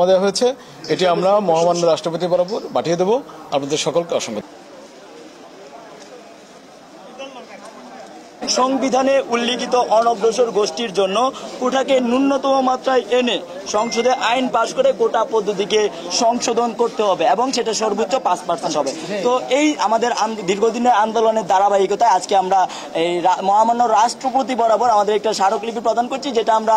দেওয়া হয়েছে, এটি আমরা মহামান্য রাষ্ট্রপতি বরাবর পাঠিয়ে দেব। আপনাদের সকলকে অসংখ্য। সংবিধানে উল্লিখিত অনগ্রসর গোষ্ঠীর জন্য কোটাকে ন্যূনতম মাত্রায় এনে সংসদে আইন পাশ করে কোটা পদ্ধতিকে সংশোধন করতে হবে এবং সেটা সর্বোচ্চ 5% হবে। তো এই আমাদের দীর্ঘদিনের আন্দোলনের ধারাবাহিকতায় আজকে আমরা এই মহামান্য রাষ্ট্রপতি বরাবর আমাদের একটা স্মারকলিপি প্রদান করছি, যেটা আমরা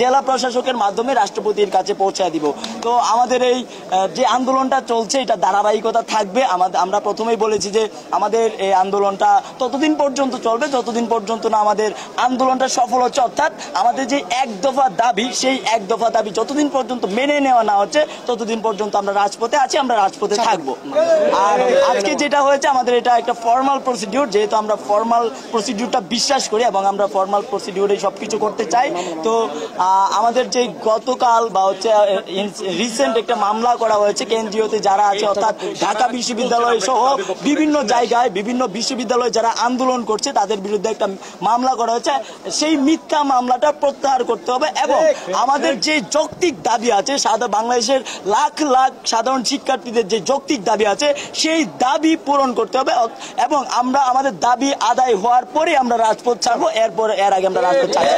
জেলা প্রশাসকের মাধ্যমে রাষ্ট্রপতির কাছে পৌঁছায় দিব। তো আমাদের এই যে আন্দোলনটা চলছে এটা ধারাবাহিকতা থাকবে। আমরা প্রথমেই বলেছি যে আমাদের এই আন্দোলনটা ততদিন পর্যন্ত চলবে যতদিন পর্যন্ত না আমাদের আন্দোলনটা সফল হচ্ছে, অর্থাৎ আমাদের যে এক দফা দাবি, সেই এক দফা দাবি যতদিন পর্যন্ত মেনে নেওয়া না হচ্ছে ততদিন পর্যন্ত আমরা রাজপথে আছি, আমরা রাজপথে থাকবো। আর আজকে যেটা হয়েছে আমাদের এটা একটা ফর্মাল প্রসিডিউর, যেহেতু আমরা ফর্মাল প্রসিডিউরটা বিশ্বাস করি এবং আমরা ফর্মাল প্রসিডিউরে সবকিছু করতে চাই। তো আমাদের যে গতকাল বা হচ্ছে রিসেন্ট একটা মামলা করা হয়েছে কেন্দ্রীয়তে যারা আছে, অর্থাৎ ঢাকা বিশ্ববিদ্যালয় সহ বিভিন্ন জায়গায় বিভিন্ন বিশ্ববিদ্যালয়ে যারা আন্দোলন করছে তাদের বিরুদ্ধে একটা মামলা করা হয়েছে, সেই মিথ্যা মামলাটা প্রত্যাহার করতে হবে এবং আমাদের যে যৌক্তিক দাবি আছে, বাংলাদেশের লাখ লাখ সাধারণ শিক্ষার্থীদের যে যৌক্তিক দাবি আছে সেই দাবি পূরণ করতে হবে এবং আমরা আমাদের দাবি আদায় হওয়ার পরে আমরা রাজপথ ছাড়বো, এর আগে আমরা রাজপথ ছাড়বো।